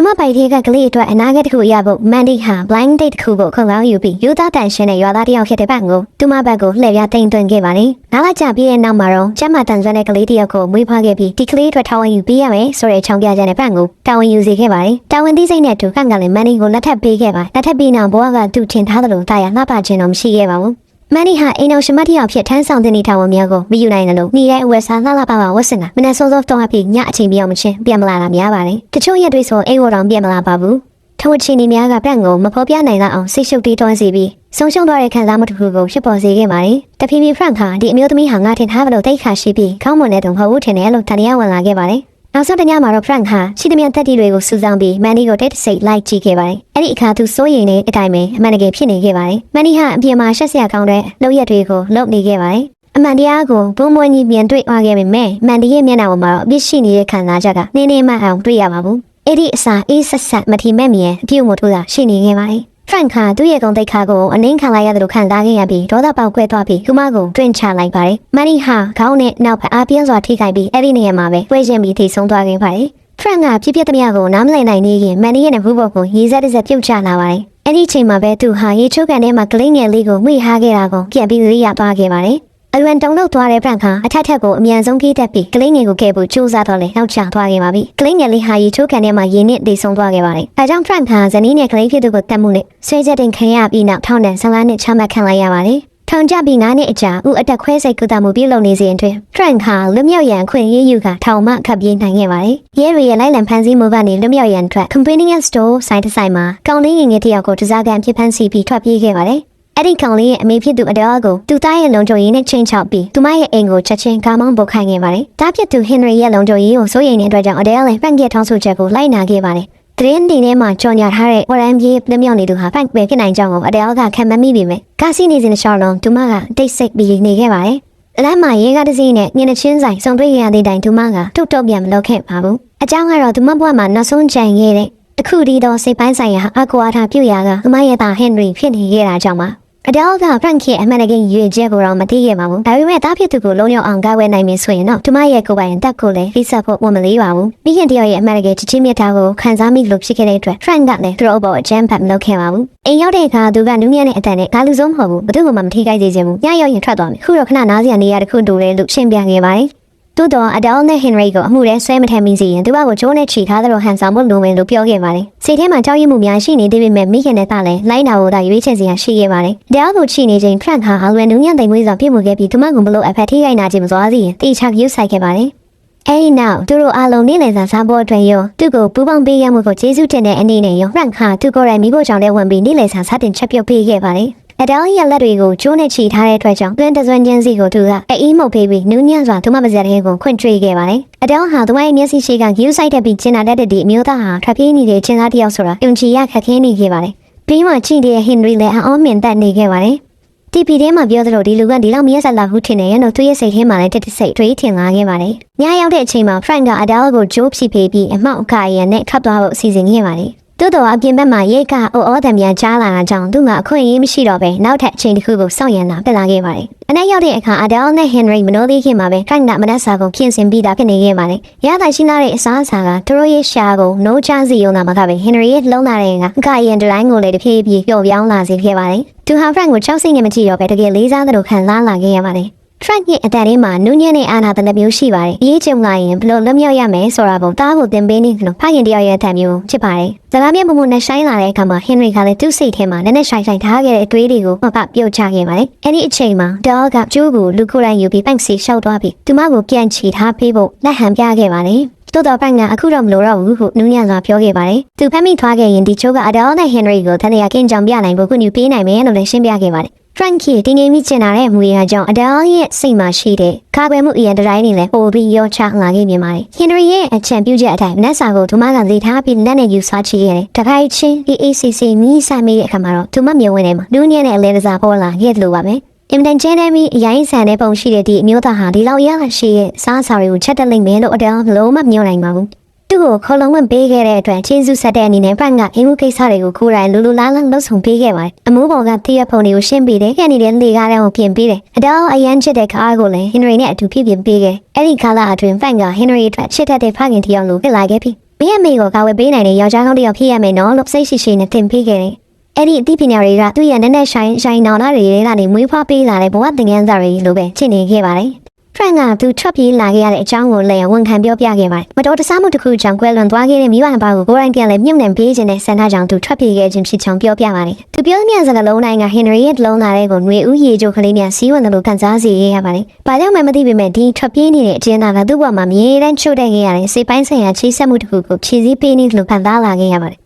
မပိုက်သေးကကလေးအတွက်အနာဂတ်တစ်ခုရဖို့မန်ဒီဟာ blind date တစ်ခုကိုခေါ်လောင်းယူပြီးယူသားတန်ရှင်တဲ့ရွာသားတစ်ယောက်ဖြစ်တဲ့ဘက်ကိုသူမဘက်ကိုလှည့်ပြသိမ်းသွင်းခဲ့ပါတယ်။နောက်လာကြပြီးတဲ့နောက်မှာတော့ကျမတန်ဆွမ်းတဲ့ကလေးတစ်ယောက်ကိုမွေးဖွားခဲ့ပြီးဒီကလေးအတွက်တာဝန်ယူပေးရမယ်ဆိုတဲ့အကြောင်းပြချက်နဲ့ဘက်ကိုတာဝန်ယူစေခဲ့ပါတယ်။တာဝန်သိစိတ်နဲ့သူကလည်းမန်ဒီကိုလက်ထပ်ပေးခဲ့ပါလက်ထပ်ပြီးနောက်ဘဝကသူထင်ထားသလိုတာယာလှပခြင်းတော့မရှိခဲ့ပါဘူး။မန်ဒီဟာအိမ်အောင်ရှမတ်တစ်ယောက်ဖြစ်ထမ်းဆောင်တဲ့နေထိုင်ဝင်များကိုမယူနိုင်လို့နေတဲ့ဝက်ဆာလှလှပပဝက်စင်တာမနက်စောစောတောင်းပြီးညအချိန်ပြောင်းမချင်းပြန်မလာတာများပါတယ်။တချို့ရက်တွေဆိုအိမ်ဝတော်ပြန်မလာပါဘူး။ထိုချင်းနေများကပြန့်ကိုမဖော်ပြနိုင်လောက်အောင်စိတ်ရှုပ်တီးတွန်းစီပြီးဆုံးရှုံးသွားတဲ့ခံစားမှုတစ်ခုကိုဖြစ်ပေါ်စေခဲ့ပါတယ်။တဖြည်းဖြည်းဖရန့်ဟာဒီအမျိုးသမီးဟာငါထင်ထားဘလို့တိတ်ခါရှိပြီးခေါင်းမွန်တဲ့သူမဟုတ်ဘူးထင်တယ်လို့တန်တရားဝင်လာခဲ့ပါတယ်။နောက်ဆုံးတညမှာတော့ဖရန့်ဟာရှိသမျှတက်တီတွေကိုစူးစောင်းပြီးမန်ဒီကိုတိတ်ဆိတ်လိုက်ကြည့်ခဲ့ပါတယ်။အဲ့ဒီအခါသူစိုးရိမ်နေတဲ့အတိုင်းပဲအမှန်တကယ်ဖြစ်နေခဲ့ပါတယ်။မန်ဒီဟာအပြင်မှာရှက်စရာကောင်းတဲ့လုပ်ရက်တွေကိုလုပ်နေခဲ့ပါတယ်။အမှန်တရားကိုဘုံမွန်းကြီးမြင်တွေ့သွားခဲ့ပေမဲ့မန်ဒီရဲ့မျက်နှာပေါ်မှာတော့အပြစ်ရှိနေတဲ့ခံစားချက်ကနင်းနေမှအောင်တွေ့ရပါဘူး။အဲ့ဒီအစာအေးဆက်ဆက်မထီမဲ့မြင်အပြုတ်မို့ထိုးတာရှိနေခဲ့ပါတယ်။ဖရန့်ခါသူ့ရဲ့ဂုဏ်သိက္ခာကိုအနှင်းခံလိုက်ရတယ်လို့ခံစားခဲ့ရပြီးဒေါသပေါက်ကွဲသွားပြီးသူမကိုတွင်ချလိုက်ပါတယ်။မန်နီဟာခေါင်းနဲ့နောက်ဖက်အားပြင်းစွာထိခိုက်ပြီးအဲ့ဒီနေရာမှာပဲပွဲချင်းပြီးထိဆုံးသွားခဲ့ပါတယ်။ဖရန့်ကပြည့်သမျှကိုနားမလည်နိုင်နေရင်မန်နီရဲ့ဘူးဘောကိုရေစက်တစ်စက်ပြုတ်ချလာပါတယ်။အဲ့ဒီချိန်မှာပဲသူဟာရေချိုးကန်ထဲမှာကလေးငယ်လေးကိုမှီထားခဲ့တာကိုပြန်ပြီးသိရသွားခဲ့ပါတယ်။အလွန်တုံလို့သွားတဲ့ဖရန့်ခါအထက်ထက်ကိုအမြန်ဆုံးပြေးတက်ပြီးကလေးငယ်ကိုကဲဖို့ကြိုးစားတော့လေနောက်ချသွားခဲ့ပါပြီ။ကလေးငယ်လေးဟာရေချိုးကန်ထဲမှာရေနစ်တိဆုံးသွားခဲ့ပါတယ်။ဒါကြောင့်ဖရန့်ခါဇနီးနဲ့ကလေးဖြစ်သူကိုတတ်မှုနဲ့ဆွေးချက်တင်ခံရပြီးနောက်ထောင်နဲ့15နှစ်ချမှတ်ခံလိုက်ရပါတယ်။ထောင်ကျပြီး9နှစ်အကြာဦးအတက်ခွဲစိတ်ကုသမှုပြုလုပ်နေစဉ်အတွင်းဖရန့်ခါလွတ်မြောက်ရန်ခွင့်ရယူကထောင်မှခပ်ပြေးနိုင်ခဲ့ပါတယ်။ရဲတွေရဲ့လိုက်လံဖမ်းဆီးမှုကနေလွတ်မြောက်ရန်အတွက် convenience store ဆိုင်တစ်ဆိုင်မှာကောင်းလေးငယ်ငယ်တစ်ယောက်ကိုတစားကန်ဖြစ်ဖမ်းဆီးပြီးထွက်ပြေးခဲ့ပါတယ်။အဲ့ဒီကောင်လေးရဲ့အမေဖြစ်သူအဒေါ်ကိုသူသားရဲ့လုံခြုံရေးနဲ့ချင်းချောက်ပြီးသူမရဲ့အိမ်ကိုချက်ချင်းကားမောင်းပုတ်ခိုင်းခဲ့ပါတယ်။ဒါဖြစ်သူဟင်နရီရဲ့လုံခြုံရေးကိုစိုးရိမ်နေတဲ့အတွက်ကြောင့်အဒေါ်လည်းဖန့်ကထောင်းဆိုချက်ကိုလိုက်နာခဲ့ပါတယ်။သတင်းတွေထဲမှာကြော်ညာထားတဲ့ဝရမ်းပြေးပြမြောက်နေသူဟာဖန့်ပဲဖြစ်နိုင်ကြောင်းကိုအဒေါ်ကခံမမိပေမဲ့ကားစီးနေစဉ်ရှောင်းလုံးသူမကတိတ်ဆိတ်ပြီးနေခဲ့ပါတယ်။လမ်းမှာရဲကားတစ်စီးနဲ့ညနေချင်းဆိုင်စုံတွေ့ရတဲ့တိုင်သူမကထုတ်တော့ပြန်မလုပ်ခဲ့ပါဘူး။အကြောင်းကတော့သူမဘွားမှာနောက်ဆုံးကြံခဲ့တဲ့အခုဒီတော့စိတ်ပိုင်းဆိုင်ရာအကွာထားပြုတ်ရကသူမရဲ့သားဟင်နရီဖြစ်နေခဲ့တာကြောင့်ပါအဒေါ်ကဖရန့်ရဲ့အမှန်တကယ်ရွေချက်ကိုတော့မသိခဲ့ပါဘူး။ဒါပေမဲ့တားဖြစ်သူကိုလုံးရောက်အောင်ကားဝဲနိုင်ပြီဆိုရင်တော့သူမရဲ့ကိုယ်ပိုင်တက်ကိုလည်းဖိဆက်ဖို့ဝန်မလေးပါဘူး။မိခင်တယောက်ရဲ့အမှန်တကယ်ချစ်ချင်းမြတ်တာကိုခံစားမိလို့ဖြစ်ခဲ့တဲ့အတွက်ဖရန့်ကလည်းသူ့အပေါ်အကြမ်းဖက်မလုပ်ခဲ့ပါဘူး။အိမ်ရောက်တဲ့အခါသူကနူးညံ့တဲ့အတန်နဲ့ငါလူဆုံးမဟုတ်ဘူး။ဘသူ့ကိုမှမထိခိုက်စေချင်ဘူး။ညရောက်ရင်ထွက်သွားမယ်။ခုတော့ခဏနားစရာနေရာတစ်ခုတူတယ်လို့ရှင်းပြခဲ့ပါတယ်။သို့တော့အဒေါ်နဲ့ဟင်နရီကိုအမှုထဲဆွဲမထမ်းမိစေရင်သူ့ဘာကိုဂျိုးနဲ့ချီထားသလိုဟန်ဆောင်ဖို့လိုမယ်လို့ပြောခဲ့ပါတယ်။စိတ်ထဲမှာကြောက်ရွံ့မှုများရှိနေသေးပေမဲ့မိခင်နဲ့သားလည်းလိုက်နာဖို့သာရွေးချယ်စရာရှိခဲ့ပါတယ်။ဒေါ်ကိုချီနေချိန်ဖရန့်ဟာအလွယ်နူးညံ့သိမ်မွေးစွာပြည့်မှုခဲ့ပြီးသူမကဘလို့အဖက်ထိခိုက်နာခြင်းမစွာစီရင်တိချရုပ်ဆိုင်ခဲ့ပါတယ်။အဲဒီနောက်သူတို့အားလုံးနေလည်စာစားဖို့အတွက်ရောသူ့ကိုပူပေါင်းပေးရမှုကိုကျေးဇူးတင်တဲ့အနေနဲ့ရောဖရန့်ဟာသူ့ကိုယ်တိုင်မိဖို့ကြောင့်လည်းဝင်ပြီးနေလည်စာစတင်ချက်ပြုတ်ပေးခဲ့ပါတယ်။အဒေါ်ရဲ့လက်တွေကိုကျိုးနဲ့ချီထားတဲ့အတွက်ကြောင့်တွင်တစွန်းချင်းစီကိုသူကအေးမှုတ်ပေးပြီးနူးညံ့စွာသူမပါဇက်တဲ့ကိုခွင့်တွေ့ခဲ့ပါတယ်။အဒေါ်ဟာသူမရဲ့မျက်စိရှိကဂယူးဆိုင်တက်ပြီးကျင်နာတတ်တဲ့ဒီအမျိုးသားဟာထွက်ပြေးနေတဲ့ချင်းသားတစ်ယောက်ဆိုတာယုံကြည်ရခက်ခဲနေခဲ့ပါတယ်။ပြီးမှကြည့်တဲ့ဟင်နရီလည်းအောင်းမြင်တတ်နေခဲ့ပါတယ်။တီဗီထဲမှာပြောသလိုဒီလူကဒီလောက်မရက်ဆက်လာဘူးထင်တယ်ရတော့သူ့ရဲ့စိတ်ထဲမှာလည်းတစ်စိတ်တွေးထင်လာခဲ့ပါတယ်။ညရောက်တဲ့အချိန်မှာဖရန့်ကအဒေါ်ကိုဂျိုးဖြီပေးပြီးအမောက်အကာရန်နဲ့ထွက်သွားဖို့စီစဉ်ခဲ့ပါတယ်။သို့တော်အပြင်ဘက်မှာရိတ်ကအိုတံပြန်ကြားလာတာကြောင့်သူကအခွင့်အရေးမရှိတော့ပဲနောက်ထပ်အချိန်တစ်ခုကိုစောင့်ရန်လာပြလာခဲ့ပါတယ်။အနောက်ရောက်တဲ့အခါအဒေါ်နဲ့ဟင်နရီမနိုးသေးခင်မှာပဲဖရန့်ကမနက်စာကိုပြင်ဆင်ပြီးသားဖြစ်နေခဲ့ပါတယ်။ရတာရှိလာတဲ့အစားအစာကသူတို့ရဲ့ရှာကိုနိုးချစီရုံနာမှာကပဲဟင်နရီရဲ့လုံးလာတဲ့ကအကာရန်ဒလိုင်းကိုလည်းတဖြည်းဖြည်းပျော့ပြောင်းလာစေခဲ့ပါတယ်။သူဟာဖရန့်ကိုကြောက်စိတ်နဲ့မကြည့်တော့ပဲတကယ်လေးစားသလိုခံစားလာခဲ့ရပါတယ်။ဖရန့်ရဲ့အတန်ထဲမှာနူးညံ့တဲ့အာနာတနမျိုးရှိပါတယ်။အေးချုံလာရင်ဘလို့လွတ်မြောက်ရမယ်ဆိုတာကိုတားကိုသင်ပေးနေတယ်လို့ဖခင်တယောက်ရဲ့အတန်မျိုးဖြစ်ပါတယ်။စကားမျက်မှုနဲ့ဆိုင်လာတဲ့အခါမှာဟင်နရီကလည်းသူ့စိတ်ထဲမှာနက်နက်ဆိုင်ထားခဲ့တဲ့အတွေးတွေကိုမပပြုတ်ချခဲ့ပါတယ်။အဲ့ဒီအချိန်မှာဒေါ်ကကျိုးကိုလူကိုယ်တိုင်ယူပြီးပန့်စီရှောက်သွားပြီးသူမကိုပြန်ချီထားပေးဖို့လက်ဟန်ပြခဲ့ပါတယ်။တိုးတော်ပန့်ကအခုတော့မလိုတော့ဘူးဟုနူးညံ့စွာပြောခဲ့ပါတယ်။သူဖမ်းမိသွားခဲ့ရင်ဒီချိုးကအဒေါ်နဲ့ဟင်နရီကိုတန်တရားကင်းကြောင်ပြနိုင်ဖို့ခုညပေးနိုင်မယ်လို့လည်းရှင်းပြခဲ့ပါတယ်။ ဖရန့်ကီတင်းငယ်မိကျင်လာတဲ့မူရကြောင့်အဒေါ်ရဲ့စိတ်မှာရှိတဲ့ကာကွယ်မှုအရင်တိုင်းနဲ့လည်းပိုပြီးရောချလာခဲ့မြင်ပါတယ်။ဟင်နရီရဲ့အချံပြုချက်အတိုင်းနတ်စာကိုသူမကလေထားပြီးလက်နဲ့ယူဆွားချခဲ့တယ်။တခိုင်ချင်း AACC မီးဆိုင်မိတဲ့အခါမှာတော့သူမမြင်ဝင်နေမှာလူညံ့တဲ့အလဲတစားပေါ်လာခဲ့တယ်လို့ပါပဲ။အင်တန်ကျဲနေပြီးအရင်ဆန်တဲ့ပုံရှိတဲ့ဒီအမျိုးသားဟာဒီလောက်ရရှိရဲ့စားစာတွေကိုချက်တက်လိမ့်မယ်လို့အဒေါ်လုံးမမျှော်နိုင်ပါဘူး။သူ့ကိုခေါ်လုံးဝင်ပေးခဲ့တဲ့အတွက်ချင်းစုဆက်တဲ့အနေနဲ့ဖရန့်ကအင်မှုကိစ္စတွေကိုကိုယ်တိုင်လူလူလားလားလှုပ်ဆောင်ပေးခဲ့ပါတယ်။အမိုးပေါ်ကတရက်ဖုန်တွေကိုရှင်းပေးတယ်။ခက်နေတဲ့လေကားတွေကိုပြင်ပေးတယ်။အဒေါ်အရန်ချစ်တဲ့ကားကိုလည်းဟင်နရီနဲ့အတူပြင်ပေးခဲ့။အဲ့ဒီကားလာအတွင်းဖရန့်ကဟင်နရီအတွက်ချစ်တတ်တဲ့ဖခင်တယောက်လိုဖြစ်လာခဲ့ပြီ။ ဘေးအမေကိုကာဝယ်ပေးနိုင်တဲ့ယောက်ျားကောင်းတစ်ယောက်ဖြစ်ရမယ်နော်လို့စိတ်ရှိရှိနဲ့တင်ပေးခဲ့တယ်အဲ့ဒီအသိပညာတွေကသူ့ရဲ့နက်နက်ရှိုင်းနောင်နာတွေကနေမွေးဖွားပေးလာတဲ့ဘဝသင်ခန်းစာတွေလိုပဲဖြစ်နေခဲ့ပါတယ်ဖရန့်ကသူထွက်ပြေးလာခဲ့ရတဲ့အကြောင်းကိုလည်းဝန်ခံပြောပြခဲ့ပါတယ်မတော်တဆမှုတစ်ခုကြောင့်ကွဲလွန်သွားခဲ့တဲ့မိဘနှစ်ပါးကိုကိုယ်တိုင်ပြန်လဲမြုပ်နှံပေးခြင်းနဲ့ဆန္ဒကြောင့်သူထွက်ပြေးခဲ့ခြင်းဖြစ်ကြောင်းပြောပြပါတယ်သူပြောတဲ့စကားလုံးတိုင်းကဟင်နရီရဲ့လုံးသားတဲ့ကိုຫນွေဦးရေချိုကလေးများစီးဝင်တယ်လို့ခံစားစေရပါတယ်ဘာကြောင့်မှမသိပေမဲ့ဒီထွက်ပြေးနေတဲ့အကျဉ်းသားကသူ့ဘဝမှာမြေတမ်းချို့တဲ့ခဲ့ရတဲ့စိတ်ပိုင်းဆိုင်ရာချိတ်ဆက်မှုတစ်ခုကိုဖြည့်ဆည်းပေးနေတယ်လို့ခံစားလာခဲ့ရပါတယ်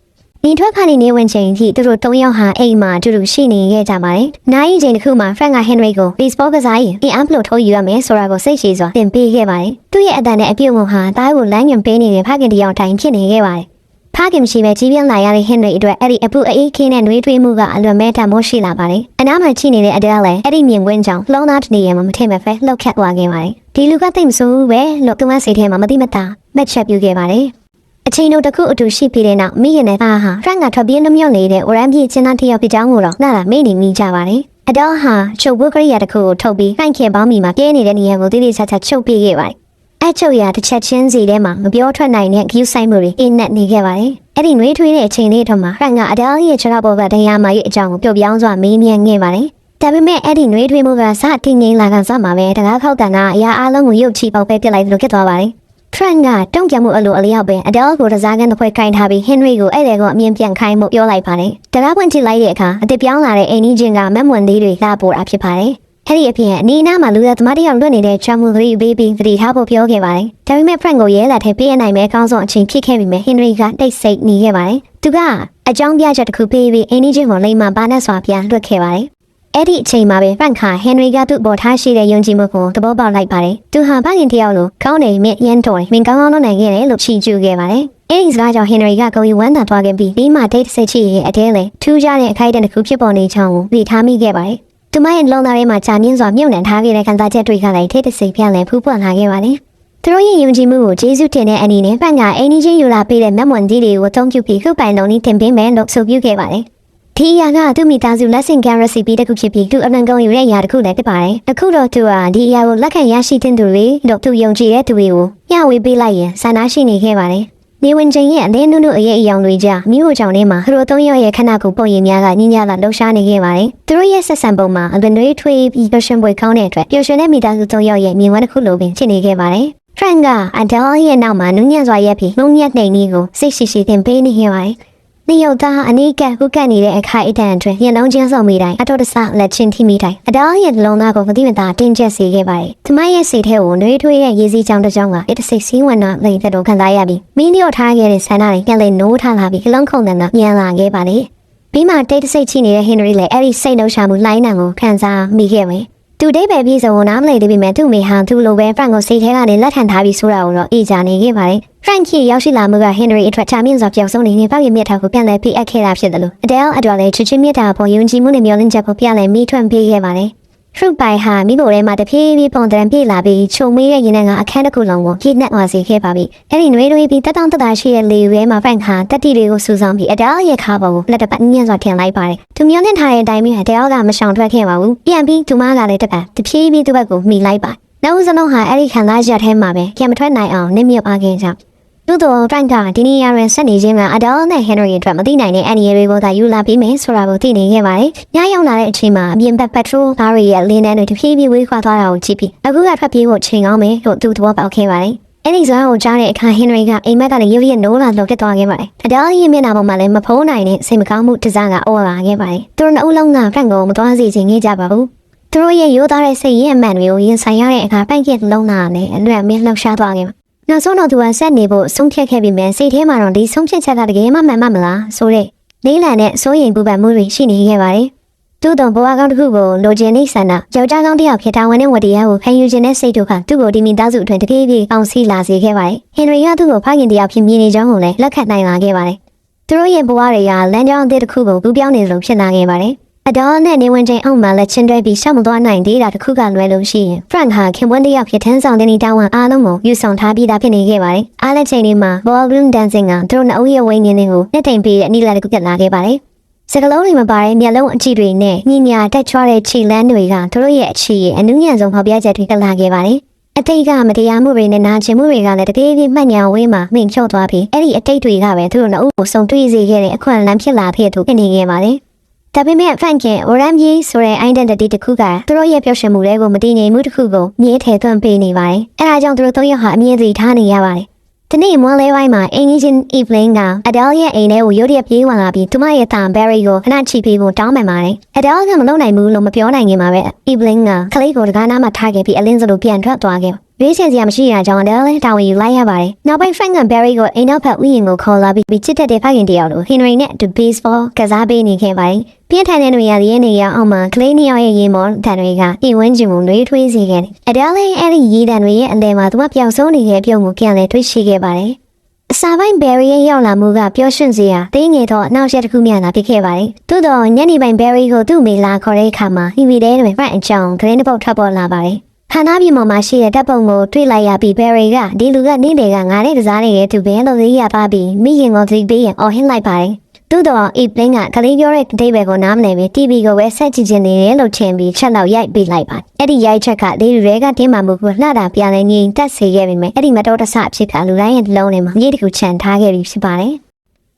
ဒီထွက်ခါနေဝင်ချိန်ထိသူတို့၃ယောက်ဟာအိမ်မှာအတူတူရှိနေခဲ့ကြပါတယ်။နိုင်ချိန်တစ်ခုမှာဖရန့်ကဟင်နရီကို baseball ကစားရင်အင်အားပလို့ထိုးယူရမယ်ဆိုတာကိုစိတ်ရှည်စွာသင်ပေးခဲ့ပါတယ်။သူ့ရဲ့အတန်နဲ့အပြုံးဟာတားကိုလမ်းညွှန်ပေးနေတဲ့ဖခင်တစ်ယောက်တိုင်းဖြစ်နေခဲ့ပါတယ်။ဖခင်ရှိပဲကြီးပြင်းလာရတဲ့ဟင်နရီအတွက်အဲ့ဒီအပူအေးခင်းတဲ့နှွေးထွေးမှုကအလွန်မဲတမိုးရှိလာပါတယ်။အနားမှာချိနေတဲ့အဒဲလည်းအဲ့ဒီမြင်ကွင်းကြောင့်လှုံးသားတနေရမှာမထင်မဲ့ဖက်လှုပ်ခတ်သွားခဲ့ပါတယ်။ဒီလူကသိမဆိုးဘူးပဲလို့သူမစိတ်ထဲမှာမသိမသာမက်ချက်ပြုခဲ့ပါတယ်။အချိန်တို့တစ်ခုအတူရှိပြီးတဲ့နောက်မိခင်နဲ့သားဟာဖရန့်ကထွက်ပြေးနှမြော့နေတဲ့ဝရမ်းပြေးချင်းသားတစ်ယောက်ဖြစ်ကြောင်းကိုတော့နားလာမေ့နေမိကြပါတယ်။အတော်ဟာချုပ်ဘုတ်ကရိယာတစ်ခုကိုထုတ်ပြီးခိုင်ခင်ပေါင်းမီမှာပြဲနေတဲ့နေရာကိုတိတိကျကျချုပ်ပေးခဲ့ပါတယ်။အချုပ်ရာတစ်ချက်ချင်းစီထဲမှာမပြောထွက်နိုင်တဲ့ဂယူးဆိုင်မှုတွေအင်းနဲ့နေခဲ့ပါတယ်။အဲ့ဒီနှွေးထွေးတဲ့အချိန်လေးတော့မှဖရန့်ကအတော်ရဲ့ခြေထောက်ပေါ်ကတရားမှာရဲ့အကြောင်းကိုပြောပြစွာမေးမြန်းခဲ့ပါတယ်။ဒါပေမဲ့အဲ့ဒီနှွေးထွေးမှုကစတင်ငိမ့်လာကစားမှာပဲတကားခောက်တန်ကအရာအလုံးကိုရုပ်ချပေါက်ပဲပြစ်လိုက်သလိုဖြစ်သွားပါတယ်။ဖရန့်ကတုံ့ပြန်မှုအလိုအလျောက်ပဲအဒဲလ်ကိုတစားကန်တစ်ဖွဲကင်ထားပြီးဟင်နရီကိုအဲ့ဒီကအမြင်ပြန်ခိုင်းမှုပြောလိုက်ပါတယ်။တရားပွင့်ကြည့်လိုက်တဲ့အခါအစ်ပြောင်းလာတဲ့အိမ်ကြီးချင်းကမက်မွန်လေးတွေလာပေါ်တာဖြစ်ပါတယ်။အဲ့ဒီအပြင်အနီးအနားမှာလူသားသမားတယောက်လွတ်နေတဲ့ချမ်းမှု3 baby သတိထားဖို့ပြောခဲ့ပါတယ်။ဒါပေမဲ့ဖရန့်ကိုရဲလာထဲပေးရနိုင်မဲ့အကောင်းဆုံးအချိန်ဖြစ်ခဲ့ပြီမဲ့ဟင်နရီကတိတ်ဆိတ်နေခဲ့ပါတယ်။သူကအကြောင်းပြချက်တစ်ခုပေးပြီးအိမ်ကြီးချင်းကိုလိမ့်မှပါနဲ့စွာပြန်လွတ်ခဲ့ပါတယ်။အဲ့ဒီအချိန်မှာပဲဖရန့်ခါဟင်နရီကသူ့ပေါ်ထားရှိတဲ့ယုံကြည်မှုကိုသဘောပေါက်လိုက်ပါတယ်။သူဟာဖခင်တယောက်လိုကောင်းနေမြင့်ရန်တော်မင်းကောင်းကောင်းလုပ်နိုင်ခဲ့တယ်လို့ချီးကျူးခဲ့ပါတယ်။အဲ့ဒီစကားကြောင့်ဟင်နရီကကိုယ်ဝမ်းသာသွားခဲ့ပြီးဒီမှာဒိတ်စိတ်ချရဲ့အတဲလေထူးခြားတဲ့အခိုက်အတန့်တစ်ခုဖြစ်ပေါ်နေချောင်းကိုသိထားမိခဲ့ပါတယ်။သူမရဲ့လုံသားထဲမှာကြာမြင့်စွာမြုပ်နှံထားခဲ့တဲ့ခံစားချက်တွေကလည်းထိတ်တဆိတ်ပြန်လည်ဖူးပွက်လာခဲ့ပါတယ်။သူတို့ရဲ့ယုံကြည်မှုကိုကျေးဇူးတင်တဲ့အနေနဲ့ဖရန့်ကအိမ်ကြီးယူလာပေးတဲ့မက်မွန်ကြီးတွေကိုတုံးပြပြီးခုပိုင်လုံးကြီးတင်ပေးမယ်လို့ဆိုပြုခဲ့ပါတယ်။ဒီအရာကသူ့မိသားစုလက်ဆင့်ကမ်း recipe တစ်ခုဖြစ်ပြီးသူအနံကုန်ယူတဲ့အရာတစ်ခုလည်းဖြစ်ပါတယ်။အခုတော့သူဟာဒီအရာကိုလက်ခံရရှိတဲ့သူတွေတို့သူယုံကြည်တဲ့သူတွေကိုမျှဝေပေးလိုက်ရင်ဆန္ဒရှိနေခဲ့ပါတယ်။နေဝင်ချင်းရဲ့အလင်းနုနုအရေးအယောင်တွေကြမြို့ကြောင်ထဲမှာသူတို့၃ယောက်ရဲ့ခဏကိုပုံရိပ်များကညဉ့်ညလာလှုပ်ရှားနေခဲ့ပါတယ်။သူတို့ရဲ့ဆက်ဆံပုံမှာအလွန်တွေးထွေးပြီးပျော်ရွှင်ပွဲကောင်းတဲ့အတွက်ပျော်ရွှင်တဲ့မိသားစု၃ယောက်ရဲ့မြင်ကွင်းတစ်ခုလိုပင်ဖြစ်နေခဲ့ပါတယ်။ Frank ကအဒဲလ်ရဲ့နောက်မှာနူးညံ့စွာရက်ပြီးလုံးညက်နေနည်းကိုစိတ်ရှိရှိတင်ပေးနေခဲ့ပါတယ်။နေရုပ်သားအနိကဟုကနေတဲ့အခါအတန်အတွင်းညလုံးချင်းစုံမိတိုင်းအတော်တဆလက်ချင်းထိမိတိုင်းအတော်ရဲ့လုံသားကိုမတိမတာတင်းကျပ်စေခဲ့ပါတယ်။ကျမရဲ့စိတ်ထဲကိုနှွေးထွေးရဲ့ရည်စည်းကြောင်းတစ်ကြောင်းကအစ်တစိတ်စည်းဝင်တော့လိမ့်တဲ့တော့ခံစားရပြီးမင်းတို့ထားခဲ့တဲ့ဆန္ဒတွေပြန်လည်နိုးထလာပြီးအလုံးခုန်တဲ့တော့ညံလာခဲ့ပါလေ။ပြီးမှတိတ်တဆိတ်ချိနေတဲ့ဟင်နရီလည်းအဲ့ဒီစိတ်နှုတ်ရှာမှုလိုင်းနံကိုခံစားမိခဲ့တယ်။သူဒိတ်ပဲပြီးစုံနားမလည်သေးပေမဲ့သူ့မိဟန်သူ့လိုပဲဖရန့်ကိုစိတ်ထဲကနေလက်ထန်ထားပြီးဆိုတာကိုတော့အေးကြနေခဲ့ပါတယ်။ဖရန့်ကြီးရောက်ရှိလာမှုကဟင်နရီအတွက်ချာမြင့်စွာပျောက်ဆုံးနေတဲ့ပေါ့ရမြတ်ထားကိုပြန်လည်ဖိအပ်ခဲ့တာဖြစ်တယ်လို့အဒဲလ်အတွက်လည်းချစ်ချင်းမြတ်တာပေါ်ယုံကြည်မှုနဲ့မျှော်လင့်ချက်ကိုပြန်လည်မိထွန်းပေးခဲ့ပါတယ်။ဖရုပိုင်ဟာမိဖို့ထဲမှာတဖြည်းဖြည်းပုံတံပြေးလာပြီးချုံမေးတဲ့ရင်ထဲကအခန်းတစ်ခုလုံးကိုပြည့်နှက်သွားစေခဲ့ပါပြီ။အဲ့ဒီနှွေးထွေးပြီးတက်တောင့်တက်တာရှိတဲ့လေထဲမှာဖရန့်ဟာတက်တီတွေကိုစူဆောင်းပြီးအဒဲလ်ရဲ့ခါပေါ်ကိုလက်တပတ်ညံ့စွာထင်လိုက်ပါတယ်။သူမျှော်လင့်ထားတဲ့အတိုင်းပဲအဒဲလ်ကမရှောင်ထွက်ခဲ့ပါဘူး။ပြန်ပြီးသူမကလည်းတဖြည်းဖြည်းသူ့ဘက်ကိုမိလိုက်ပါ။နောက်စလုံးဟာအဲ့ဒီခံစားချက်ထဲမှာပဲပြန်မထွက်နိုင်အောင်နစ်မြုပ်အားခဲ့ကြ။သို့တော်ဖရန့်ကဒီနေရာတွင်ဆက်နေခြင်းမှာအဒဲလ်နဲ့ဟင်နရီအတွက်မသိနိုင်တဲ့အန်ရီတွေကိုသာယူလာပြီးမယ်ဆိုတာကိုသိနေခဲ့ပါတယ်။ညရောက်လာတဲ့အချိန်မှာအပြင်ဘက်ပက်ထရိုကားတွေရဲ့လင်းနှန်းတွေတဖြည်းဖြည်းဝေးခွာသွားတာကိုကြည့်ပြီးအခုကထွက်ပြေးဖို့ချိန်ကောင်းမယ်လို့သူသဘောပေါက်ခဲ့ပါတယ်။အဲ့ဒီဇာတ်ကိုကြားတဲ့အခါဟင်နရီကအိမ်မက်ကလည်းရုပ်ရည်နိုးလာလို့ဖြစ်သွားခဲ့ပါတယ်။အဒဲလ်ရဲ့မျက်နှာပေါ်မှာလည်းမဖုံးနိုင်တဲ့စိတ်မကောင်းမှုတစားကအော်လာခဲ့ပါတယ်။သူတို့နှစ်ဦးလုံးကဖရန့်ကိုမသွားစေချင်ခဲ့ကြပါဘူး။သူတို့ရဲ့ရိုးသားတဲ့စိတ်ရင်းအမှန်တွေကိုရင်ဆိုင်ရတဲ့အခါပန့်ကျင်လုံးလာနဲ့အလွယ်မင်းလှောက်ရှားသွားခဲ့ပါတယ်။နောက်ဆုံးတော့သူကဆက်နေဖို့ဆုံးဖြတ်ခဲ့ပြီးမှစိတ်ထဲမှာတော့ဒီဆုံးဖြတ်ချက်ကတကယ်မှမှန်မလားဆိုတဲ့လေးလံနဲ့စိုးရိမ်ပူပန်မှုတွေရှိနေခဲ့ပါတယ်။သူ့တော်ဘဝကောင်းတစ်ခုကိုလိုချင်နေဆန္ဒယောက်ျားကောင်းတစ်ယောက်ဖြစ်တာဝန်နဲ့ဝတ္တရားကိုခံယူခြင်းနဲ့စိတ်တို့ကသူ့ကိုဒီမိသားစုအတွင်းတကယ်ပြီးအောင်စီလာစေခဲ့ပါတယ်။ဟင်နရီကသူ့ကိုဖခင်တစ်ယောက်ဖြစ်မြင်နေကြောင်းကိုလည်းလက်ခံနိုင်လာခဲ့ပါတယ်။သူတို့ရဲ့ဘဝတွေကလမ်းကြောင်းအသစ်တစ်ခုကိုကူးပြောင်းနေလို့ဖြစ်လာခဲ့ပါတယ်။အဒေါ်နဲ့နေဝင်ချိန်အောင်မှလက်ချင်းတွဲပြီးရှောက်မသွားနိုင်သေးတာတစ်ခုကလွဲလို့ရှိရင်ဖရန့်ဟာခင်ပွန်းတစ်ယောက်ဖြစ်ထမ်းဆောင်တဲ့နေတောင်းဝန်အားလုံးကိုယူဆောင်ထားပြီးသားဖြစ်နေခဲ့ပါတယ်။အားလက်ချိန်လေးမှာ ballroom dancing ကသူတို့နှစ်ဦးရဲ့ဝိညာဉ်တွေကိုနှစ်သိမ့်ပြီးတဲ့အနည်းလာတစ်ခုပြတ်လာခဲ့ပါတယ်။စကလုံးတွေမှာပါတဲ့မျက်လုံးအကြည့်တွေနဲ့ညဉ့်ညာတက်ချွားတဲ့ခြေလမ်းတွေကသူတို့ရဲ့အခြေအနုညံ့ဆုံးဖော်ပြချက်တွေကလာခဲ့ပါတယ်။ အတိတ်ကမတရားမှုတွေနဲ့နာကျင်မှုတွေကလည်းတပြေးပြေးမှတ်ညာဝေးမှာမိန်ချော့သွားပြီးအဲ့ဒီအတိတ်တွေကပဲသူတို့နှစ်ဦးကိုစုံတွေ့စေခဲ့တဲ့အခွင့်အလမ်းဖြစ်လာဖြစ်သူဖြစ်နေခဲ့ပါတယ်။ဒါပေမဲ့ Franklin Orange ဆိုတဲ့ identity တစ်ခုကသူတို့ရဲ့ပျော်ရွှင်မှုတွေကိုမတည်ငြိမ်မှုတစ်ခုကိုမြဲထည့်သွင်းပေးနေပါတယ်။အဲဒါကြောင့်သူတို့သုံးယောက်ဟာအမြဲတမ်းထားနေရပါတယ်။ဒီနေ့မွန်လေးပိုင်းမှာ Ancient Evelyn က Adele ရဲ့အိမ်ထဲကိုရုတ်တရက်ပြေးဝင်လာပြီးသူမရဲ့တာ Barry ကိုခဏချီပေးဖို့တောင်းပန်ပါတယ်။ Adele ကမလုပ်နိုင်ဘူးလို့မပြောနိုင်ခင်မှာပဲ Evelyn ကခလေးကိုတကားနားမှာထားခဲ့ပြီးအလင်းစလိုပြန်ထွက်သွားခဲ့။ရွေးချယ်စရာမရှိတာကြောင့် Adele လည်းတာဝန်ယူလိုက်ရပါတယ်။နောက်ပိုင်း Frank က Barry ကိုအိမ်နောက်ဖက်ဥယျာဉ်ကိုခေါ်လာပြီးချစ်တဲ့ဖိုင်တယောက်လို Henry နဲ့အတူ baseball ကစားပေးနေခဲ့ပါတယ်။ပြင်းထန်တဲ့နေရာရဲ့နေရာအောင်မှာကလေးနှစ်ယောက်ရဲ့ရေမောတန်တွေကအိမ်ဝန်းကျင်ကိုနှွေးထွေးစေခဲ့တယ်။ Adele လည်းအဲ့ဒီရေတန်တွေရဲ့အလယ်မှာသူမပျောက်ဆုံးနေတဲ့ပြုံးကိုပြန်လည်တွေ့ရှိခဲ့ပါတယ်။အစာပိုင်း Barry ရဲ့ရောက်လာမှုကပျော်ရွှင်စရာတင်းငယ်တော့အနောက်ရက်တစ်ခုမြန်လာဖြစ်ခဲ့ပါတယ်။သို့တော့ညနေပိုင်း Barry ကိုသူ့မိလာခေါ်တဲ့အခါမှာ TV ထဲတွင် Frank အကြောင်းသတင်းတစ်ပုဒ်ထွက်ပေါ်လာပါတယ်။ခန္ဓာပြမော်မှာရှိတဲ့တပ်ပုံကိုတွေ့လိုက်ရပြီး Barry ကဒီလူကနေ့လေကငါနဲ့ကစားနေတဲ့သူပဲလို့သိရပါပြီးမိခင်ကိုသတိပေးရင်အော်ဟင်းလိုက်ပါတယ်။သို့တော့ Evelyn ကကလေးပြောတဲ့အတိတ်ပဲကိုနားမလည်ပြီး TV ကိုပဲဆက်ကြည့်နေတယ်လို့ထင်ပြီးချက်လောက်ရိုက်ပေးလိုက်ပါတယ်။အဲ့ဒီရိုက်ချက်ကလေးတွေကတင်းမာမှုကိုလှတာပြန်လဲငြိမ်သက်စေခဲ့ပေမဲ့အဲ့ဒီမတော်တဆအဖြစ်ကလူတိုင်းရဲ့လုံးထဲမှာမြေတကူချန်ထားခဲ့ပြီးဖြစ်ပါတယ်။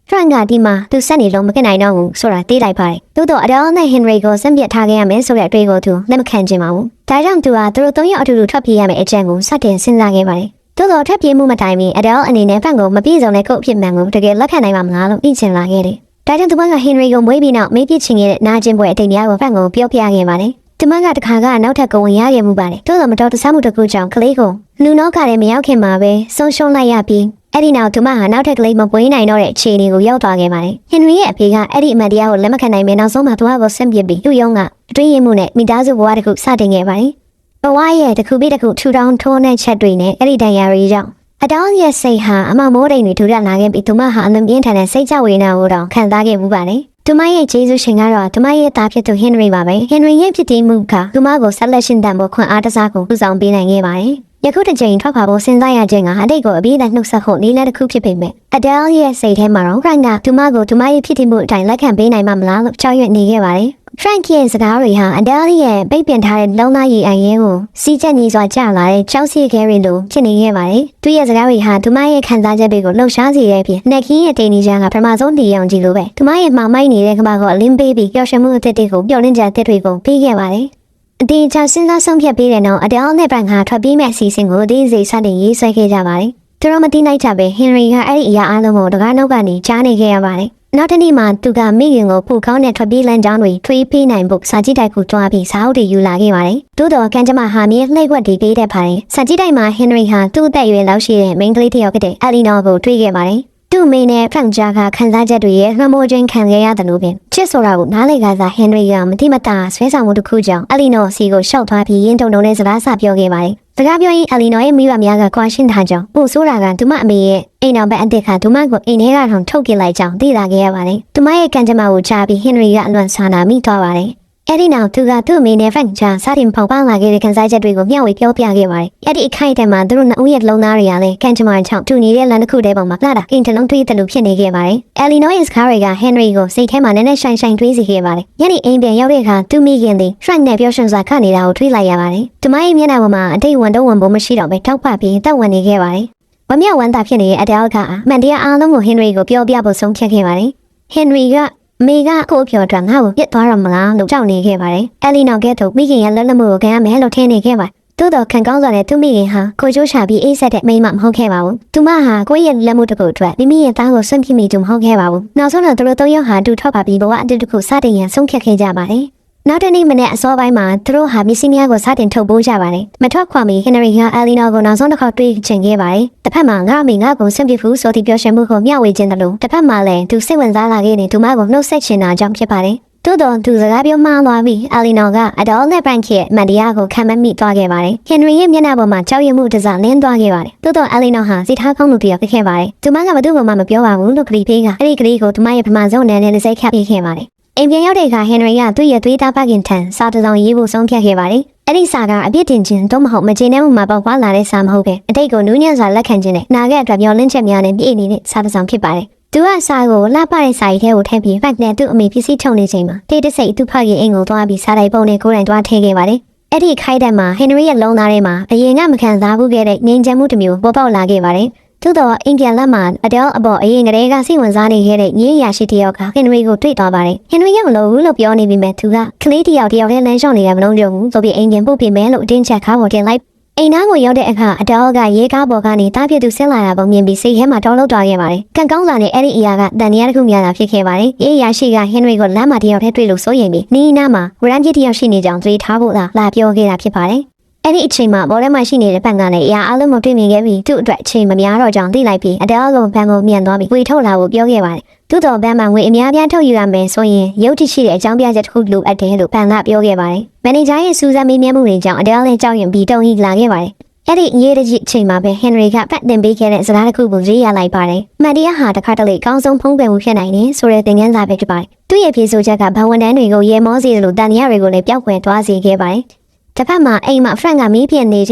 Frank ကဒီမှာသူဆက်နေလို့မကနိုင်တော့ဘူးဆိုတာသိလိုက်ပါတယ်။သို့တော့ Adele နဲ့ Henry ကိုစံပြတ်ထားခဲ့ရမယ်ဆိုတဲ့အတွေ့ကိုသူလက်မခံချင်ပါဘူး။ဒါကြောင့်သူကသူတို့သုံးယောက်အတူတူထွက်ပြေးရမယ်အကြံကိုစတင်စဉ်းစားခဲ့ပါတယ်။သို့တော့ထွက်ပြေးမှုမတိုင်မီ Adele အနေနဲ့ Frank ကိုမပြေဆုံးတဲ့ကုတ်အဖြစ်မှန်ကိုတကယ်လက်ခံနိုင်မှာမလားလို့သိချင်လာခဲ့တယ်။ဒါကြောင့်သူက Henry ကိုမွေးပြီးနောက်မေးပြချင်ခဲ့တဲ့နာကျင်ပွဲအတိတ်များကို Frank ကိုပြောပြခဲ့ပါတယ်။သူမကတခါကနောက်ထပ်ကိုဝင်ရခဲ့မှုပါတယ်။သို့တော့မတော်တဆမှုတစ်ခုကြောင့်ကလေးကိုလူနောက်ကလည်းမရောက်ခင်မှာပဲဆုံးရှုံးလိုက်ရပြီးအဲ့ဒီနောက်သူမဟာနောက်ထပ်ကလေးမပွေးနိုင်တော့တဲ့အခြေအနေကိုရောက်သွားခဲ့ပါတယ်။ Henry ရဲ့အဖေကအဲ့ဒီအမတ်တရားကိုလက်မခံနိုင်ပဲနောက်ဆုံးမှသူ့ကိုဆန့်ပစ်ပြီးသူ့ရုံးကအတွေ့အမှုနဲ့မိသားစုဘဝတစ်ခုစတင်ခဲ့ပါတယ်။ဘဝရဲ့တစ်ခုပြီးတစ်ခုထူထောင်ထိုးနှက်ချက်တွေနဲ့အဲ့ဒီဒဏ်ရာတွေကြောင့်Adele ရဲ့စိတ်ဟာအမမိုးတိမ်တွေထူထပ်လာခဲ့ပြီးသူမဟာအလွန်ပြင်းထန်တဲ့စိတ်ကြဝေဒနာကိုတောင်ခံစားခဲ့မှုပါတယ်။သူမရဲ့ကျေးဇူးရှင်ကတော့သူမရဲ့သားဖြစ်သူ Henry ပါပဲ။ Henry ရဲ့ဖြစ်တည်မှုကသူမကိုဆက်လက်ရှင်သန်ဖို့ခွင့်အားတစားကိုပူဆောင်ပေးနိုင်ခဲ့ပါတယ်။ယခုတစ်ချိန်ထွက်ခွာဖို့စဉ်းစားရခြင်းကအတိတ်ကိုအပြည့်အစုံနှုတ်ဆက်ဖို့နည်းလမ်းတစ်ခုဖြစ်ပေမဲ့ Adele ရဲ့စိတ်ထဲမှာတော့ Frank ကသူမကိုသူမရဲ့ဖြစ်တည်မှုအတိုင်းလက်ခံပေးနိုင်မှာမလားလို့ကြောက်ရွံ့နေခဲ့ပါတယ်။ Frank ရဲ့စကားတွေဟာ Adele ရဲ့ပိတ်ပင်ထားတဲ့လုံသားရည်အရင်ကိုစီးချက်ညီစွာကျလာတဲ့ကြောက်စီခဲရီလိုဖြစ်နေခဲ့ပါတယ်။သူရဲ့စကားတွေဟာသူမရဲ့ခံစားချက်တွေကိုလှုပ်ရှားစေတဲ့ပြင်နက်ခင်းရဲ့တိမ်နီချမ်းကပထမဆုံးတည်အောင်ကြည့်လို့ပဲသူမရဲ့မှောင်မိုက်နေတဲ့ကမ္ဘာကိုအလင်းပေးပြီးပျော်ရွှင်မှုအသစ်တွေကိုပျော်လင့်ချက်အသစ်တွေကိုပေးခဲ့ပါတယ်။အတေချာစဉ်းစားဆုံးဖြတ်ပေးတဲ့နောက် Adele နဲ့ Frank ဟာထွက်ပြေးမဲ့အစီအစဉ်ကိုအသေးစိတ်စတင်ရေးဆွဲခဲ့ကြပါတယ်။သူတို့မသိနိုင်ကြပဲ Henry ကအဲ့ဒီအရာအလုံးကိုတကားနောက်ကနေကြားနေခဲ့ရပါတယ်။နောက်တစ်နေ့မှသူကမိခင်ကိုဖူကောင်းတဲ့ထွက်ပြေးလမ်းကြောင်းတွေထွေးပေးနိုင်ဖို့စာကြည့်တိုက်ကိုတွားပြီးစာအုပ်တွေယူလာခဲ့ပါတယ်။သို့တော်ကံကြမ္မာဟာမြေလှိပ်ွက်တွေပေးတတ်ပါတယ်။စာကြည့်တိုက်မှာ Henry ဟာသူ့အသက်အရွယ်လောက်ရှိတဲ့မိန်းကလေးတစ်ယောက်ကတည်းက Eleanor ကိုတွေ့ခဲ့ပါတယ်။သူ့မိနဲ့ Frank ကြားကခံစားချက်တွေရဲ့နှမိုးခြင်းခံခဲ့ရတယ်လို့ပင်ချစ်ဆိုတာကိုနားလေကစား Henry ကမတိမတာဆွဲဆောင်မှုတစ်ခုကြောင့် Eleanor စီကိုရှောက်သွားပြီးရင်းတုံတုံနဲ့စကားစပြောခဲ့ပါတယ်။စကားပြောရင် Eleanor ရဲ့မိဘများကကွာရှင်းထားကြောင်းပို့ဆိုတာကသူမအမေရဲ့အိမ်တော်ဘက်အစ်စ်ကသူမကိုအိမ်ထဲကထောင်ထုတ်ပြလိုက်ကြောင်းသိလာခဲ့ရပါတယ်။သူမရဲ့ကံကြမ္မာကိုကြားပြီး Henry ကအလွန်ဆာနာမိသွားပါတယ်။အဲ့ဒီနောက်သူကသူ့အမေနဲ့ Frank ကြားစတင်ဖော်ပလာခဲ့တဲ့ခံစားချက်တွေကိုမျှဝေပြောပြခဲ့ပါတယ်။အဲ့ဒီအခိုက်အတန့်မှာသူတို့နှစ်ဦးရဲ့လုံးသားတွေကလည်းကံကြမ္မာချောင်းတူနေတဲ့လမ်းတစ်ခုတည်းပေါ်မှာလာတာအိမ်တစ်လုံးထွေးတယ်လို့ဖြစ်နေခဲ့ပါတယ်။ Eleanor ရဲ့စကားတွေက Henry ကိုစိတ်ထဲမှာနည်းနည်းရှိုင်တွေးစေခဲ့ပါတယ်။ညနေအိမ်ပြန်ရောက်တဲ့အခါသူမိခင်သည် Frank နဲ့ပြောရှင်စွာခနေတာကိုတွေးလိုက်ရပါတယ်။သူမရဲ့မျက်နှာပေါ်မှာအတိတ်ဝန်တော့ဝန်ဖို့မရှိတော့ပဲတောက်ပပြီးတောက်ဝင်နေခဲ့ပါတယ်။ဝမ်းမြောက်ဝမ်းသာဖြစ်နေတဲ့ Adele ကအမှန်တရားအားလုံးကို Henry ကိုပြောပြဖို့ဆုံးဖြတ်ခဲ့ပါတယ်။ Henry ကမိကကိုပြောတော့ငါ့ကိုပြစ်သွားတော့မလားလို့ကြောက်နေခဲ့ပါတယ်။ Eleanor ကသူမိခင်ရဲ့လက်လက်မှုကိုခံရမယ်လို့ထင်နေခဲ့ပါတယ်။သို့တော့ခံကောင်းစွာနဲ့သူမိခင်ဟာကိုချိုးချပြီးအေးဆက်တဲ့မိန်းမမဟုတ်ခဲ့ပါဘူး။သူမဟာကိုယ့်ရဲ့လက်မှုတစ်ခုအတွက်မိမိရဲ့သားကိုဆွန့်ပစ်မိသူမဟုတ်ခဲ့ပါဘူး။နောက်ဆုံးတော့သူတို့သုံးယောက်ဟာတူထောက်ပါပြီးဘဝအတူတစ်ခုစတင်ရန်ဆုံးဖြတ်ခဲ့ကြပါတယ်။နောက်တနေ့မနေ့အစောပိုင်းမှာသူတို့ဟာမစ္စည်းများကိုစတင်ထုတ်ပိုးကြပါတယ်။မထွက်ခွာမီ Henry က Eleanor ကိုနောက်ဆုံးတစ်ခါတွေ့ချင်ခဲ့ပါတယ်။တစ်ဖက်မှာငါ့အမေငါ့ကိုဆွန့်ပစ်ဖို့ဆိုပြီးပြောရှင်မှုကိုမျှဝေခြင်းတလို့တစ်ဖက်မှာလည်းသူစိတ်ဝင်စားလာခဲ့တဲ့သူမကိုနှုတ်ဆက်ချင်တာကြောင့်ဖြစ်ပါတယ်။သို့တော်သူစကားပြောမှသွားပြီး Eleanor က Adele နဲ့ Frank ရဲ့မန်တရားကိုခံမမိသွားခဲ့ပါတယ်။ Henry ရဲ့မျက်နှာပေါ်မှာကြောက်ရွံ့မှုတစားလင်းသွားခဲ့ပါတယ်။သို့တော် Eleanor ဟာစိတ်ထားကောင်းမှုတစ်ယောက်ဖြစ်ခဲ့ပါတယ်။သူမကဘသူ့မှမပြောပါဘူးလို့ကတိပေးကအဲ့ဒီကလေးကိုသူမရဲ့ပမာဆုံးနဲ့လည်းစိတ်ခတ်ပေးခဲ့ပါတယ်။အိမ်ပြန်ရောက်တဲ့အခါ Henry ကသူ့ရဲ့သွေးသားဖခင်ထံစာတစ်စောင်ရေးဖို့ဆုံးဖြတ်ခဲ့ပါတယ်။အဲ့ဒီစာကအပြစ်တင်ခြင်းတော့မဟုတ်မကျေနပ်မှုမှာပေါက်ဖွာလာတဲ့စာမဟုတ်ပဲအတိတ်ကိုနူးညံ့စွာလက်ခံခြင်းနဲ့နာခဲ့အတွက်မျောလင့်ချက်များနဲ့ပြည့်နေတဲ့စာတစ်စောင်ဖြစ်ပါတယ်။သူကစာကိုလှပတဲ့စာရီထဲကိုထည့်ပြီး Frank နဲ့သူ့အမေပစ္စည်းထုတ်နေချိန်မှာတေးတဆိတ်သူ့ဖခင်အိမ်ကိုသွားပြီးစာတိုက်ပုံနဲ့ကိုယ်တိုင်သွားထည့်ခဲ့ပါတယ်။ အဲ့ဒီခိုက်တဲ့မှာဟင်နရီရဲ့လုံသားထဲမှာအရင်ကမခံစားဘူးခဲ့တဲ့ငြိမ်ချမ်းမှုတစ်မျိုးပေါ်ပေါက်လာခဲ့ပါတယ်။သို့တော့အိန္ဒိယလက်မှာအဒဲလ်အပေါ်အရင်ကတည်းကစိတ်ဝင်စားနေခဲ့တဲ့ညီရရှိတယောက်ကဟင်နရီကိုတွေ့သွားပါတယ်။ဟင်နရီကမလို့ဘူးလို့ပြောနေပြီးမဲ့သူကကလေးတယောက်နဲ့လမ်းလျှောက်နေတာမလုံးကြဘူးဆိုပြီးအိမ်ပြန်ပို့ပြင်မယ်လို့အတင်းချက်ခါပေါ်တင်လိုက်အိမ်သားကိုရောက်တဲ့အခါအဒဲလ်ကရေကားပေါ်ကနေတားပြသူဆင်းလာတာပုံမြင်ပြီးစိတ်ထဲမှာတောင်းလောက်သွားခဲ့ပါတယ်။ကံကောင်းစွာနဲ့အဲ့ဒီအရာကတန်တရားတစ်ခုများတာဖြစ်ခဲ့ပါတယ်။အေးရရှိကဟင်နရီကိုလမ်းမှာတယောက်ထဲတွေ့လို့စိုးရိမ်ပြီးနီးနားမှာဝရမ်းကြီးတယောက်ရှိနေကြောင်းသတိထားဖို့လာပြောခဲ့တာဖြစ်ပါတယ်။အဲ့ဒီအချိန်မှာဘော်ထဲမှာရှိနေတဲ့ဘက်ကလည်းအရာအလုံးမတွေ့မြင်ခဲ့ပြီးသူ့အတွက်အချိန်မများတော့ကြောင်းသိလိုက်ပြီးအဒဲလ်ကဘန်ကိုမြန်သွားပြီးဝေထုတ်လာဖို့ပြောခဲ့ပါတယ်။သို့တော်ဘန်မှာငွေအများပြားထုတ်ယူရမယ်ဆိုရင်ရုပ်တရှိတဲ့အကြောင်းပြချက်တစ်ခုလိုအပ်တယ်လို့ဘန်ကပြောခဲ့ပါတယ်။မန်နေဂျာရဲ့စူးစမ်းမေးမြန်းမှုတွေကြောင့်အဒဲလ်လည်းကြောက်ရွံ့ပြီးတုန်လှုပ်လာခဲ့ပါတယ်။အဲ့ဒီရေးတကြီးအချိန်မှာပဲဟင်နရီကပတ်တင်ပေးခဲ့တဲ့စကားတစ်ခုကိုရေးရလိုက်ပါတယ်။မန်တီယာဟာတခါတလေအကောင်းဆုံးဖုံးပယ်မှုဖြစ်နိုင်တယ်ဆိုတဲ့သင်ခန်းစာပဲဖြစ်ပါတယ်။သူ့ရဲ့ဖြေဆိုချက်ကဘဝန်တန်းတွေကိုရေမောစေလို့တန်တရားတွေကိုလည်းပျောက်ကွယ်သွားစေခဲ့ပါတယ်။တစ်ဖက်မှာအိမ်မှာဖရန့်ကမီးပြင်းနေချ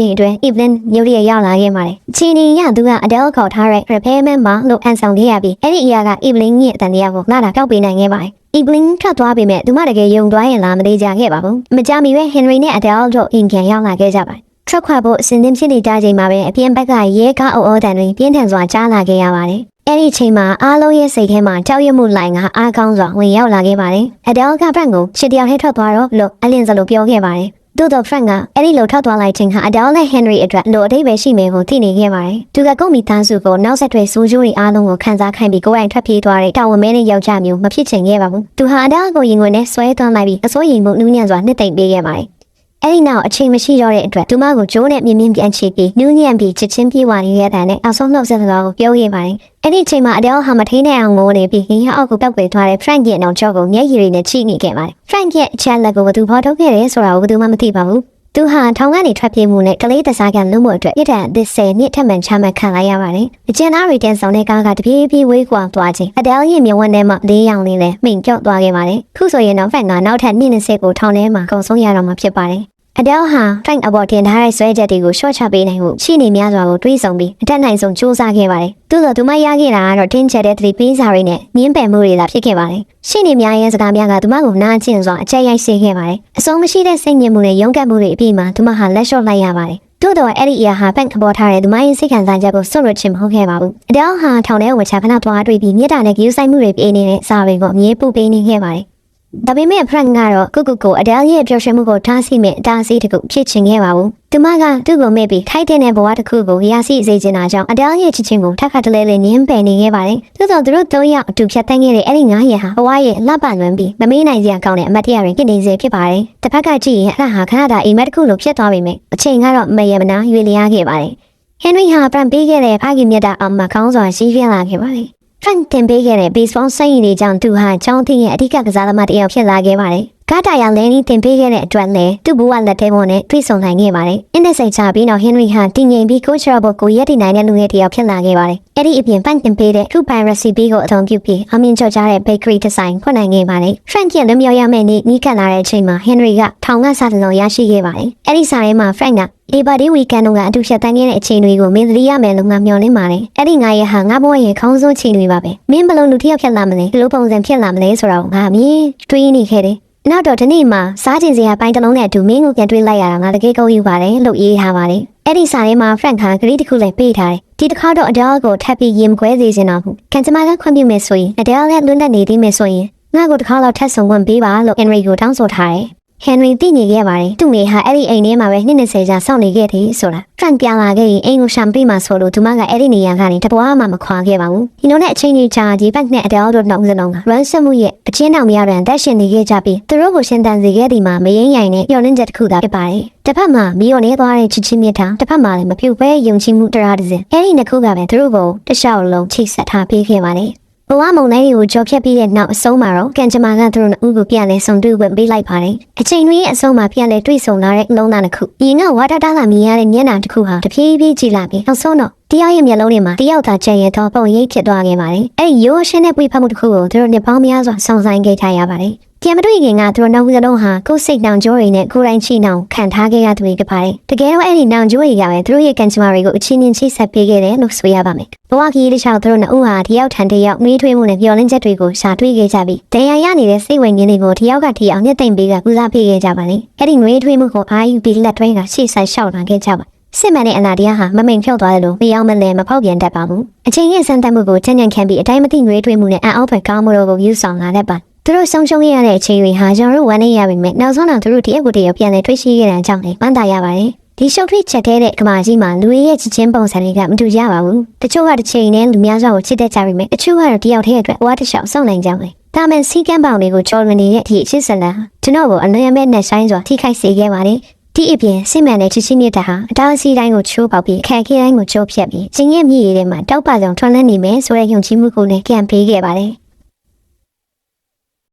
ိန်အတွင်း Evelyn မြို့ရရောက်လာခဲ့ပါတယ်။ချင်းရင်ရသူကအဒဲလ်ခေါ်ထားတဲ့ repairman မှာလို့အန်ဆောင်ခဲ့ရပြီးအဲ့ဒီအရာက Evelyn ရဲ့တန်တရားကိုလာတာတောက်ပေးနိုင်ခဲ့ပါတယ်။ Evelyn ထွက်သွားပေမဲ့သူမတကယ်ယုံသွားရင်လားမသေးကြခဲ့ပါဘူး။မကြမီပဲ Henry နဲ့ Adele တို့အိမ်ပြန်ရောက်လာခဲ့ကြပါတယ်။ထွက်ခွာဖို့အစဉ်သင့်ဖြစ်နေကြချိန်မှာပဲအပြင်ဘက်ကရဲကားအော်တန်တွေပြင်းထန်စွာကြားလာခဲ့ရပါတယ်။အဲ့ဒီချိန်မှာအားလုံးရဲ့စိတ်ထဲမှာကြောက်ရွံ့မှုလိုင်ကအားကောင်းစွာဝင်ရောက်လာခဲ့ပါတယ်။ Adele က Frank ကိုချစ်တယောက်ထဲထွက်သွားတော့လို့အလင်းစလိုပြောခဲ့ပါတယ်။သို့တော့ Frank ကအဲ့ဒီလိုထွက်သွားလိုက်ခြင်းဟာ Adele နဲ့ Henry အတွက်လိုအတိတ်ပဲရှိမယ်ကိုသိနေခဲ့ပါတယ်။သူကကိုမိသားစုကိုနောက်ဆက်တွဲစူးကျိုးတွေအားလုံးကိုခံစားခိုင်းပြီးကိုယ်တိုင်ထွက်ပြေးသွားတဲ့တာဝန်မဲနဲ့ယောက်ျားမျိုးမဖြစ်ချင်ခဲ့ပါဘူး။သူဟာ Adele ကိုရင်ဝင်နဲ့ဆွဲသွန်းလိုက်ပြီးအစိုးရမှုနူးညံ့စွာနှစ်သိမ့်ပေးခဲ့ပါတယ်။အဲ့ဒီနောက်အချိန်မရှိတော့တဲ့အတွက်သူမကိုဂျိုးနဲ့မြင်းမြင်းပြန်ချီပြီးနူးညံ့ပြီးချစ်ချင်းပြေးဝနေခဲ့တဲ့နဲ့အဆုံးနှုတ်ဆက်စကားကိုပြောခဲ့ပါတယ်။အဲ့ဒီချိန်မှာ Adele ဟာမထိန်နိုင်အောင်ငိုနေပြီးဟင်းဟအောက်ကိုပောက်ကွယ်သွားတဲ့ Frank ရဲ့နောက်ကျောကိုမျက်ရည်တွေနဲ့ချိနေခဲ့ပါတယ်။ Frank ရဲ့အချက်လက်ကိုဘသူဖော်ထုတ်ခဲ့တယ်ဆိုတာကိုဘသူမှမသိပါဘူး။သူဟာထောင်ကနေထွက်ပြေးမှုနဲ့ကလေးတစားကန်လုံးမှုအတွက်ပြစ်ဒဏ်10နှစ်ထပ်မံချမှတ်ခံလိုက်ရပါတယ်။အကျဉ်းသားတွေတန်းဆောင်တဲ့ကားကတပြေးပြေးဝေးကွာသွားခြင်း Adele ရဲ့မျက်ဝန်းထဲမှာ၄ရောင်လေးနဲ့မိန်ကျော့သွားခဲ့ပါတယ်။ခုဆိုရင်တော့ Frank ကနောက်ထပ်20ကိုထောင်ထဲမှာကုန်ဆုံးရတော့မှာဖြစ်ပါတယ်။ Adele ဟာ Frank အပေါ်တင်ထားတဲ့ဆွဲချက်တွေကိုရှော့ချပေးနိုင်ဖို့ရှိနေများစွာကိုတွေးဆောင်ပြီးအတက်နိုင်ဆုံးစူးစမ်းခဲ့ပါတယ်။သို့သောသူမရခဲ့တာကတော့တင်းကျပ်တဲ့သတိပေးစာတွေနဲ့ညှင်းပယ်မှုတွေသာဖြစ်ခဲ့ပါတယ်။ရှိနေများရဲ့စကားများကသူမကိုနာကျင်စွာအကျက်ရိုက်စေခဲ့ပါတယ်။အဆုံးမရှိတဲ့စိတ်ညစ်မှုနဲ့ရုန်းကန်မှုတွေအပြီးမှာသူမဟာလက်လျှော့လိုက်ရပါတယ်။သို့တော့အဲ့ဒီအရာဟာ Frank ပေါ်ထားတဲ့သူမရဲ့စိတ်ခံစားချက်ကိုစွန့်လွတ်ခြင်းမဟုတ်ခဲ့ပါဘူး။ Adele ဟာထောင်ထဲကိုချခဏသွားတွေ့ပြီးမြေတားနဲ့ကြိုးဆိုင်မှုတွေပေးနေတဲ့စာတွေကိုအမြဲပို့ပေးနေခဲ့ပါတယ်။ဒါပေမဲ့ Frank ကတော့ကို Adele ရဲ့ပျော်ရွှင်မှုကိုထားစီမဲ့အတားအဆီးတစ်ခုဖြစ်ချင်ခဲ့ပါဘူး။သူမကသူ့ကိုမေ့ပြီးထိုက်တဲ့ဘဝတစ်ခုကိုရရှိစေချင်တာကြောင့် Adele ရဲ့ချစ်ချင်းကိုထပ်ခါတလဲလဲညှင်းပယ်နေခဲ့ပါတယ်။သို့တော့သူတို့၃ယောက်အတူဖြတ်သန်းခဲ့တဲ့အဲ့ဒီ9ရက်ဟာဘဝရဲ့လှပလွန်ပြီးမမေ့နိုင်စရာကောင်းတဲ့အမတ်တရားတွေဖြစ်နေစေဖြစ်ပါတယ်။တစ်ဖက်ကကြည့်ရင်အဲ့ဒါဟာခဏတာအိမ်မက်တစ်ခုလိုဖြစ်သွားပေမဲ့အချိန်ကတော့မရမနာရွေလျားခဲ့ပါတယ်။ Henry ဟာပြန်ပေးခဲ့တဲ့ဖခင်မြတ်တာအောင်မှာခေါင်းစွာရှိပြလာခဲ့ပါတယ်။ Frank တင်ပေးခဲ့တဲ့ baseball ဆိုင်ရည်တွေကြောင့်သူဟာချောင်းထင်းရဲ့အဓိကကစားသမားတစ်ယောက်ဖြစ်လာခဲ့ပါတယ်။ကားတာယာလင်းနီးတင်ပေးခဲ့တဲ့အတွက်လည်းသူ့ဘဝလက်ထဲပေါ်နဲ့တွေ့ဆုံနိုင်ခဲ့ပါတယ်။အင်းတဲ့စိတ်ချပြီးတော့ Henry ဟာတည်ငြိမ်ပြီးကိုချရာဘကိုရက်တည်နိုင်တဲ့လူငယ်တစ်ယောက်ဖြစ်လာခဲ့ပါတယ်။အဲ့ဒီအပြင် Frank တင်ပေးတဲ့ True Pie Recipe ကိုအသုံးပြုပြီးအမြင့်ကျော်ကြားတဲ့ bakery ဒီဇိုင်းဖွင့်နိုင်ခဲ့ပါတယ်။ Frank ရဲ့လွန်မြောက်ရမယ့်နေ့နီးကပ်လာတဲ့အချိန်မှာ Henry ကထောင်ကစာတစ်လုံးရရှိခဲ့ပါတယ်။အဲ့ဒီစာထဲမှာ Frank ကLabor Day weekend ကအတူဖြတ်တန်းခဲ့တဲ့အချိန်တွေကိုမင်းသတိရမယ်လို့ငါမျှော်လင့်ပါတယ်။အဲ့ဒီ9ရက်ဟာငါဘဝရဲ့ခေါင်းဆုံးချိန်တွေပါပဲ။မင်းဘလို့လူတစ်ယောက်ဖြစ်လာမလဲ။ဒီလိုပုံစံဖြစ်လာမလဲဆိုတော့ငါအမြင်တွေးနေခဲ့တယ်။နောက်တော့ဒီနေ့မှာစားကျင်စရာပိုင်းတစ်လုံးနဲ့အတူမင်းကိုပြန်တွေးလိုက်ရတာငါတကယ်ကောင်းယူပါတယ်လို့ရေးထားပါတယ်။အဲ့ဒီစာထဲမှာ Frank ဟာဂရီတစ်ခုလည်းပေးထားတယ်။ဒီတစ်ခါတော့ Adele ကိုထပ်ပြီးရင်ခွဲစေချင်တော့ဘူး။ကန်ချမာကခွင့်ပြုမယ်ဆိုရင် Adele နဲ့လွတ်လပ်နေသေးမယ်ဆိုရင်ငါ့ကိုတစ်ခါတော့ထပ်ဆုံခွင့်ပေးပါလို့ Henry ကိုတောင်းဆိုထားတယ်။ Henry သိနေခဲ့ပါတယ်။သူ့မိဟာအဲ့ဒီအိမ်ထဲမှာပဲ20ကြာစောင့်နေခဲ့တယ်ဆိုတာ Frank ပြန်လာခဲ့ရင်အိမ်ကိုရှမ်ပေးမှဆိုလို့သူမကအဲ့ဒီနေရာကနေတပွားမှမခွာခဲ့ပါဘူး။ဒီလိုနဲ့အချိန်ကြီးကြာကြီး Frank နဲ့ Adele တို့နောက်စလုံးက run ဆက်မှုရဲ့အချင်းတော်များရန်တက်ရှင်နေခဲ့ကြပြီးသူတို့ကိုရှင်းတန်စေခဲ့ဒီမှာမရင်းရိုင်နဲ့မျောလင်းချက်တစ်ခုသာဖြစ်ပါတယ်။တစ်ဖက်မှာမီယိုနေသွားတဲ့ချစ်ချင်းမြတ်တာတစ်ဖက်မှာလည်းမပြုတ်ပဲယုံကြည်မှုတရားတစ်စင်အဲ့ဒီနှစ်ခုကပဲသူတို့ကိုတခြားလုံးချိတ်ဆက်ထားပေးခဲ့ပါတယ်။ဘဝမုံတိုင်းတွေကိုကြော်ဖြတ်ပြီးတဲ့နောက်အဆုံးမှာတော့ကန်ချမာကသူတို့နှစ်ဦးကိုပြန်လဲဆုံတွေ့ဝင်ပေးလိုက်ပါတယ်။အချိန်တွေရဲ့အဆုံးမှာပြန်လဲတွေ့ဆုံလာတဲ့လုံးသားတစ်ခု။အရင်ကဝါတာတာလာမြင်ရတဲ့မျက်နှာတစ်ခုဟာတဖြည်းဖြည်းကြည်လာပြီးနောက်ဆုံးတော့တရားရဲ့မျက်လုံးတွေမှာတယောက်သာကျန်ရတော့ပုံရိပ်ဖြစ်သွားခဲ့ပါတယ်။အဲဒီရိုးရှင်းတဲ့ပွေဖတ်မှုတစ်ခုကိုသူတို့နှစ်ပေါင်းများစွာဆောင်ဆိုင်ခဲ့ထားရပါတယ်။ ပြန်မတွေ့ခင်ကသူတို့နောက်ဦးစလုံးဟာကိုယ်စိတ်နှောင်ကြိုးတွေနဲ့ကိုယ်တိုင်ချိနှောင်ခံထားခဲ့ရသူတွေဖြစ်ပါတယ်တကယ်တော့အဲ့ဒီနှောင်ကြိုးတွေကပဲသူတို့ရဲ့ကံကြမ္မာတွေကိုအချင်းချင်းချိတ်ဆက်ပေးခဲ့တယ်လို့ဆိုရပါမယ်ဘဝကြီးတစ်ချောင်းသူတို့နှစ်ဦးဟာဒီရောက်ထန်တဲ့ရောက်နှွေးထွေးမှုနဲ့ပျော်လင့်ချက်တွေကိုရှာတွေ့ခဲ့ကြပြီးတရားရနေတဲ့စိတ်ဝင်ရင်းတွေကိုဒီရောက်ကထီအောင်ညှက်သိမ့်ပေးကကူစားပေးခဲ့ကြပါလေအဲ့ဒီနှွေးထွေးမှုကိုအာယူပြီးလက်တွဲကရှေ့ဆက်လျှောက်လာခဲ့ကြပါစစ်မှန်တဲ့အနာတရားဟာမမိန်ဖြောက်သွားတယ်လို့မယောင်းမလဲမဖောက်ပြန်တတ်ပါဘူးအချိန်ရဲ့စံတတ်မှုကိုချမ်းချမ်းခံပြီးအတိုင်းမသိနှွေးထွေးမှုနဲ့အံ့ဩဖွယ်ကောင်းမှုတို့ကိုယူဆောင်လာတတ်ပါသူတို့ဆုံးရှုံးခဲ့ရတဲ့အချိန်တွေဟာကျွန်တော်တို့ဝမ်းနည်းရပေမဲ့နောက်ဆုံးတော့သူတို့ဒီအကူတည်းပြန်လည်တွေ့ရှိခဲ့တဲ့အကြောင်းလေးဝမ်းသာရပါတယ်ဒီရှုပ်ထွေးချက်တဲ့ကမာကြီးမှာလူရဲ့ချစ်ချင်းပုံစံတွေကမတူကြပါဘူးတချို့ကတစ်ချိန်နဲ့လူများစွာကိုချစ်တတ်ကြပေမဲ့တချို့ကတော့တယောက်တည်းအတွက်ဝါတစ်လျှောက်စောင့်နိုင်ကြတယ်ဒါမှစီကံပေါင်တွေကိုကြော်လွန်နေတဲ့ဒီအချစ်စလန်ကျွန်တော်ကိုအလွန်မဲ့နဲ့ဆိုင်စွာထိခိုက်စေခဲ့ပါတယ်ဒီအပြင်စစ်မှန်တဲ့ချစ်ချင်းမြတ်တာဟာအတားအဆီးတိုင်းကိုချိုးပေါက်ပြီးခက်ခဲတိုင်းကိုချိုးဖျက်ပြီးကျင်းရဲ့မြည်ရည်ထဲမှာတောက်ပဆောင်ထွန်းလန်းနေမယ်ဆိုတဲ့ယုံကြည်မှုကိုလည်းကြံပေးခဲ့ပါတယ်